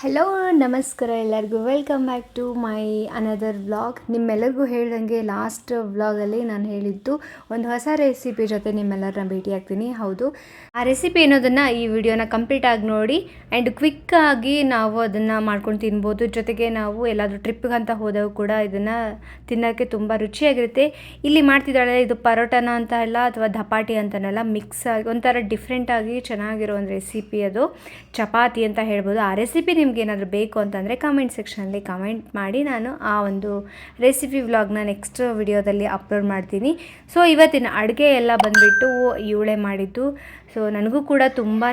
Hello ನಮಸ್ಕಾರ ಎಲ್ಲರಿಗೂ welcome back to my another vlog. ನಿಮ್ಮೆಲ್ಲರಿಗೂ ಹೇಳ್ದಂಗೆ ಲಾಸ್ಟ್ ವ್ಲಾಗಲ್ಲಿ ನಾನು ಹೇಳಿದ್ದು ಒಂದು ಹೊಸ ರೆಸಿಪಿ ಜೊತೆ ನಿಮ್ಮೆಲ್ಲರನ್ನ ಭೇಟಿ ಆಗ್ತೀನಿ. ಹೌದು, ಆ ರೆಸಿಪಿ ಏನೋದನ್ನು ಈ ವಿಡಿಯೋನ ಕಂಪ್ಲೀಟಾಗಿ ನೋಡಿ ಆ್ಯಂಡ್ ಕ್ವಿಕ್ಕಾಗಿ ನಾವು ಅದನ್ನು ಮಾಡ್ಕೊಂಡು ತಿನ್ಬೋದು. ಜೊತೆಗೆ ನಾವು ಎಲ್ಲಾದರೂ ಟ್ರಿಪ್ಗೆ ಅಂತ ಹೋದಾಗ ಕೂಡ ಇದನ್ನು ತಿನ್ನೋಕ್ಕೆ ತುಂಬ ರುಚಿಯಾಗಿರುತ್ತೆ. ಇಲ್ಲಿ ಮಾಡ್ತಿದ್ದಾಳೆ ಇದು ಪರೋಟನ ಅಂತ ಅಲ್ಲ ಅಥವಾ ಧಪಾಟಿ ಅಂತನಲ್ಲ, ಮಿಕ್ಸ್ ಆಗಿ ಒಂಥರ ಡಿಫ್ರೆಂಟಾಗಿ ಚೆನ್ನಾಗಿರೋ ಒಂದು ರೆಸಿಪಿ. ಅದು ಚಪಾತಿ ಅಂತ ಹೇಳ್ಬೋದು. ಆ ರೆಸಿಪಿ ನಿಮ್ಗೆ ಏನಾದರೂ ಬೇಕು ಅಂತಂದರೆ ಕಮೆಂಟ್ ಸೆಕ್ಷನಲ್ಲಿ ಕಮೆಂಟ್ ಮಾಡಿ, ನಾನು ಆ ಒಂದು ರೆಸಿಪಿ ವ್ಲಾಗ್ನ ನೆಕ್ಸ್ಟ್ ವಿಡಿಯೋದಲ್ಲಿ ಅಪ್ಲೋಡ್ ಮಾಡ್ತೀನಿ. ಸೊ ಇವತ್ತಿನ ಅಡುಗೆ ಎಲ್ಲ ಬಂದುಬಿಟ್ಟು ಇವಳೇ ಮಾಡಿದ್ದು. ಸೊ ನನಗೂ ಕೂಡ ತುಂಬಾ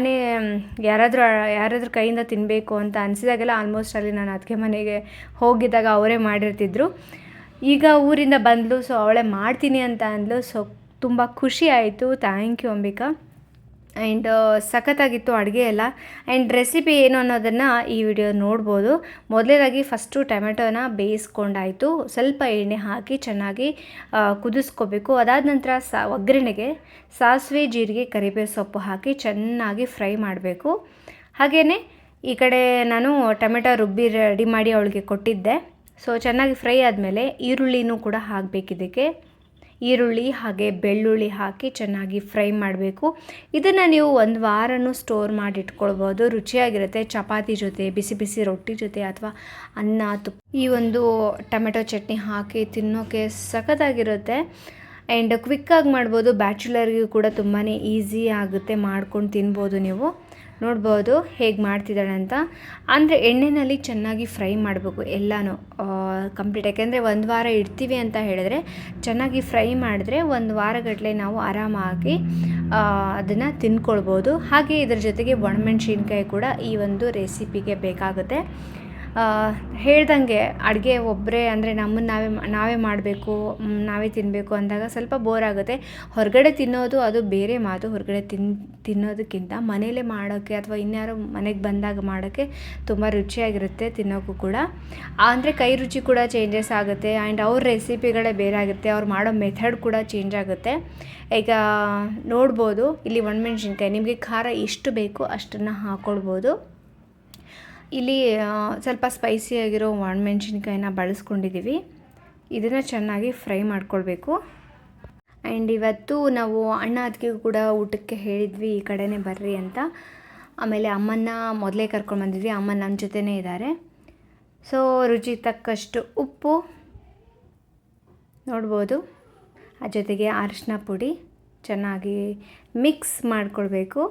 ಯಾರಾದರೂ ಕೈಯಿಂದ ತಿನ್ನಬೇಕು ಅಂತ ಅನಿಸಿದಾಗೆಲ್ಲ ಆಲ್ಮೋಸ್ಟ್ ಅಲ್ಲಿ ನಾನು ಅತ್ತಿಗೆ ಮನೆಗೆ ಹೋಗಿದ್ದಾಗ ಅವರೇ ಮಾಡಿರ್ತಿದ್ರು. ಈಗ ಊರಿಂದ ಬಂದಳು, ಸೊ ಅವಳೇ ಮಾಡ್ತೀನಿ ಅಂತ ಅಂದಳು. ಸೊ ತುಂಬ ಖುಷಿ ಆಯಿತು. Thank you Ambika. ಆ್ಯಂಡ್ ಸಖತ್ತಾಗಿತ್ತು ಅಡುಗೆ ಎಲ್ಲ. ಆ್ಯಂಡ್ ರೆಸಿಪಿ ಏನು ಅನ್ನೋದನ್ನು ಈ ವಿಡಿಯೋ ನೋಡ್ಬೋದು. ಮೊದಲನೇದಾಗಿ ಫಸ್ಟು ಟೊಮೆಟೊನ ಬೇಯಿಸ್ಕೊಂಡಾಯಿತು. ಸ್ವಲ್ಪ ಎಣ್ಣೆ ಹಾಕಿ ಚೆನ್ನಾಗಿ ಕುದಿಸ್ಕೋಬೇಕು. ಅದಾದ ನಂತರ ಒಗ್ಗರಣೆಗೆ ಸಾಸಿವೆ, ಜೀರಿಗೆ, ಕರಿಬೇವು ಸೊಪ್ಪು ಹಾಕಿ ಚೆನ್ನಾಗಿ ಫ್ರೈ ಮಾಡಬೇಕು. ಹಾಗೆಯೇ ಈ ಕಡೆ ನಾನು ಟೊಮೆಟೊ ರುಬ್ಬಿ ರೆಡಿ ಮಾಡಿ ಅವಳಿಗೆ ಕೊಟ್ಟಿದ್ದೆ. ಸೊ ಚೆನ್ನಾಗಿ ಫ್ರೈ ಆದಮೇಲೆ ಈರುಳ್ಳಿನೂ ಕೂಡ ಹಾಕಬೇಕಿದ್ದಕ್ಕೆ. ಈರುಳ್ಳಿ ಹಾಗೆ ಬೆಳ್ಳುಳ್ಳಿ ಹಾಕಿ ಚೆನ್ನಾಗಿ ಫ್ರೈ ಮಾಡಬೇಕು. ಇದನ್ನು ನೀವು ಒಂದು ವಾರನೂ ಸ್ಟೋರ್ ಮಾಡಿ ಇಟ್ಕೊಳ್ಬೋದು. ರುಚಿಯಾಗಿರುತ್ತೆ. ಚಪಾತಿ ಜೊತೆ, ಬಿಸಿ ಬಿಸಿ ರೊಟ್ಟಿ ಜೊತೆ ಅಥವಾ ಅನ್ನ, ತುಪ್ಪ, ಈ ಒಂದು ಟೊಮೆಟೊ ಚಟ್ನಿ ಹಾಕಿ ತಿನ್ನೋಕ್ಕೆ ಸಖತ್ತಾಗಿರುತ್ತೆ. ಆ್ಯಂಡ್ ಕ್ವಿಕ್ಕಾಗಿ ಮಾಡ್ಬೋದು. ಬ್ಯಾಚುಲರ್ಗೂ ಕೂಡ ತುಂಬಾ ಈಸಿ ಆಗುತ್ತೆ, ಮಾಡ್ಕೊಂಡು ತಿನ್ಬೋದು. ನೀವು ನೋಡ್ಬೋದು ಹೇಗೆ ಮಾಡ್ತಿದ್ದಾಳೆ ಅಂತ. ಅಂದರೆ ಎಣ್ಣೆಯಲ್ಲಿ ಚೆನ್ನಾಗಿ ಫ್ರೈ ಮಾಡಬೇಕು ಎಲ್ಲನೂ ಕಂಪ್ಲೀಟ್. ಯಾಕೆಂದರೆ ಒಂದು ವಾರ ಇಡ್ತೀವಿ ಅಂತ ಹೇಳಿದ್ರೆ ಚೆನ್ನಾಗಿ ಫ್ರೈ ಮಾಡಿದ್ರೆ ಒಂದು ವಾರಗಟ್ಟಲೆ ನಾವು ಆರಾಮಾಗಿ ಅದನ್ನು ತಿನ್ಕೊಳ್ಬೋದು. ಹಾಗೆ ಇದ್ರ ಜೊತೆಗೆ ಒಣಮೆಣ್ಸಿನ್ಕಾಯಿ ಕೂಡ ಈ ಒಂದು ರೆಸಿಪಿಗೆ ಬೇಕಾಗುತ್ತೆ. ಹೇಳ್ದಂಗೆ ಅಡುಗೆ ಒಬ್ಬರೇ ಅಂದರೆ ನಮ್ಮನ್ನು ನಾವೇ ಮಾಡಬೇಕು, ನಾವೇ ತಿನ್ನಬೇಕು ಅಂದಾಗ ಸ್ವಲ್ಪ ಬೋರ್ ಆಗುತ್ತೆ. ಹೊರಗಡೆ ತಿನ್ನೋದು ಅದು ಬೇರೆ ಮಾತು. ಹೊರಗಡೆ ತಿನ್ನೋದಕ್ಕಿಂತ ಮನೇಲೇ ಮಾಡೋಕ್ಕೆ ಅಥವಾ ಇನ್ಯಾರೋ ಮನೆಗೆ ಬಂದಾಗ ಮಾಡೋಕ್ಕೆ ತುಂಬ ರುಚಿಯಾಗಿರುತ್ತೆ ತಿನ್ನೋಕ್ಕೂ ಕೂಡ. ಅಂದರೆ ಕೈ ರುಚಿ ಕೂಡ ಚೇಂಜಸ್ ಆಗುತ್ತೆ. ಆ್ಯಂಡ್ ಅವ್ರ ರೆಸಿಪಿಗಳೇ ಬೇರೆ ಆಗುತ್ತೆ. ಅವ್ರು ಮಾಡೋ ಮೆಥಡ್ ಕೂಡ ಚೇಂಜ್ ಆಗುತ್ತೆ. ಈಗ ನೋಡ್ಬೋದು ಇಲ್ಲಿ ಒಣಮೆಣ್ಸಿನ್ಕಾಯಿ ನಿಮಗೆ ಖಾರ ಎಷ್ಟು ಬೇಕೋ ಅಷ್ಟನ್ನು ಹಾಕ್ಕೊಳ್ಬೋದು. ಇಲ್ಲಿ ಸ್ವಲ್ಪ ಸ್ಪೈಸಿಯಾಗಿರೋ ಒಣಮೆಣ್ಸಿನ್ಕಾಯಿನ ಬಳಸ್ಕೊಂಡಿದ್ದೀವಿ. ಇದನ್ನು ಚೆನ್ನಾಗಿ ಫ್ರೈ ಮಾಡ್ಕೊಳ್ಬೇಕು. ಆ್ಯಂಡ್ ಇವತ್ತು ನಾವು ಅಣ್ಣ ಅದಕ್ಕಿಗೂ ಕೂಡ ಊಟಕ್ಕೆ ಹೇಳಿದ್ವಿ ಈ ಕಡೆನೇ ಬರ್ರಿ ಅಂತ. ಆಮೇಲೆ ಅಮ್ಮನ್ನ ಮೊದಲೇ ಕರ್ಕೊಂಡು ಬಂದಿದ್ವಿ. ಅಮ್ಮ ನಮ್ಮ ಜೊತೆನೇ ಇದ್ದಾರೆ. ಸೊ ರುಚಿಗೆ ತಕ್ಕಷ್ಟು ಉಪ್ಪು ನೋಡ್ಬೋದು. ಆ ಜೊತೆಗೆ ಅರಿಶಿನ ಪುಡಿ ಚೆನ್ನಾಗಿ ಮಿಕ್ಸ್ ಮಾಡ್ಕೊಳ್ಬೇಕು.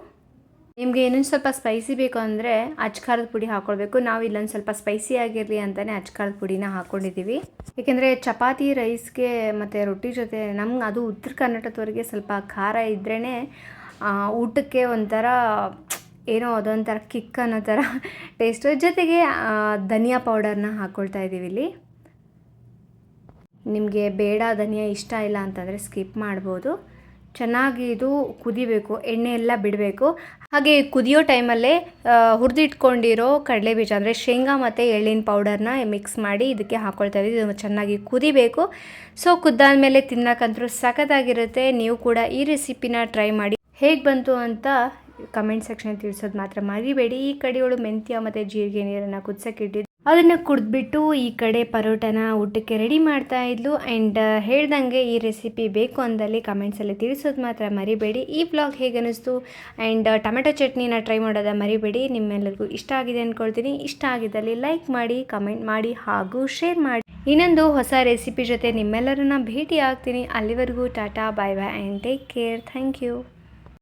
ನಿಮಗೆ ಇನ್ನೊಂದು ಸ್ವಲ್ಪ ಸ್ಪೈಸಿ ಬೇಕು ಅಂದರೆ ಅಚ್ಕಾರದ ಪುಡಿ ಹಾಕ್ಕೊಳ್ಬೇಕು. ನಾವು ಇಲ್ಲೊಂದು ಸ್ವಲ್ಪ ಸ್ಪೈಸಿ ಆಗಿರಲಿ ಅಂತಲೇ ಅಚ್ಕಾರದ ಪುಡಿನ ಹಾಕ್ಕೊಂಡಿದ್ದೀವಿ. ಏಕೆಂದರೆ ಚಪಾತಿ, ರೈಸ್ಗೆ ಮತ್ತು ರೊಟ್ಟಿ ಜೊತೆ ನಮ್ಗೆ ಅದು ಉತ್ತರ ಕರ್ನಾಟಕದವರಿಗೆ ಸ್ವಲ್ಪ ಖಾರ ಇದ್ರೇ ಊಟಕ್ಕೆ ಒಂಥರ ಏನೋ ಅದೊಂಥರ ಕಿಕ್ ಅನ್ನೋ ಥರ ಟೇಸ್ಟು. ಜೊತೆಗೆ ಧನಿಯಾ ಪೌಡರ್ನ ಹಾಕ್ಕೊಳ್ತಾ ಇದ್ದೀವಿ ಇಲ್ಲಿ. ನಿಮಗೆ ಬೇಡ ಧನಿಯಾ ಇಷ್ಟ ಇಲ್ಲ ಅಂತಂದರೆ ಸ್ಕಿಪ್ ಮಾಡ್ಬೋದು. ಚೆನ್ನಾಗಿ ಇದು ಕುದಿಬೇಕು, ಎಣ್ಣೆ ಎಲ್ಲ ಬಿಡಬೇಕು. ಹಾಗೆ ಕುದಿಯೋ ಟೈಮಲ್ಲೇ ಹುರಿದಿಟ್ಕೊಂಡಿರೋ ಕಡಲೆಬೀಜ ಅಂದರೆ ಶೇಂಗಾ ಮತ್ತು ಎಳ್ಳಿನ ಪೌಡರ್ನ ಮಿಕ್ಸ್ ಮಾಡಿ ಇದಕ್ಕೆ ಹಾಕ್ಕೊಳ್ತಾ ಇದ್ದೀವಿ. ಇದು ಚೆನ್ನಾಗಿ ಕುದಿಬೇಕು. ಸೊ ಕುದ್ದಾದಮೇಲೆ ತಿನ್ನೋಕ್ಕಂತೂ ಸಖತ್ತಾಗಿರುತ್ತೆ. ನೀವು ಕೂಡ ಈ ರೆಸಿಪಿನ ಟ್ರೈ ಮಾಡಿ. ಹೇಗೆ ಬಂತು ಅಂತ ಕಮೆಂಟ್ ಸೆಕ್ಷನ್ ತಿಳಿಸೋದು ಮಾತ್ರ ಮರಿಬೇಡಿ. ಈ ಕಡೆಯೊಳು ಮೆಂತ್ಯ ಮತ್ತು ಜೀರಿಗೆ ನೀರನ್ನು ಕುದಿಸೋಕ್ಕಿಟ್ಟಿದ್ದು ಅದನ್ನು ಕುಡಿದ್ಬಿಟ್ಟು ಈ ಕಡೆ ಪರೋಟನ ಊಟಕ್ಕೆ ರೆಡಿ ಮಾಡ್ತಾ ಇದ್ಲು. ಆ್ಯಂಡ್ ಹೇಳ್ದಂಗೆ ಈ ರೆಸಿಪಿ ಬೇಕು ಅಂದಲ್ಲಿ ಕಮೆಂಟ್ಸಲ್ಲಿ ತಿಳಿಸೋದು ಮಾತ್ರ ಮರಿಬೇಡಿ. ಈ ವ್ಲಾಗ್ ಹೇಗೆ ಅನ್ನಿಸ್ತು ಆ್ಯಂಡ್ ಟೊಮೆಟೊ ಚಟ್ನಿನ ಟ್ರೈ ಮಾಡೋದ ಮರಿಬೇಡಿ. ನಿಮ್ಮೆಲ್ಲರಿಗೂ ಇಷ್ಟ ಆಗಿದೆ ಅಂದ್ಕೊಳ್ತೀನಿ. ಇಷ್ಟ ಆಗಿದ್ದಲ್ಲಿ ಲೈಕ್ ಮಾಡಿ, ಕಮೆಂಟ್ ಮಾಡಿ ಹಾಗೂ ಶೇರ್ ಮಾಡಿ. ಇನ್ನೊಂದು ಹೊಸ ರೆಸಿಪಿ ಜೊತೆ ನಿಮ್ಮೆಲ್ಲರನ್ನ ಭೇಟಿ ಆಗ್ತೀನಿ. ಅಲ್ಲಿವರೆಗೂ ಟಾಟಾ, bye bye and take care. Thank you.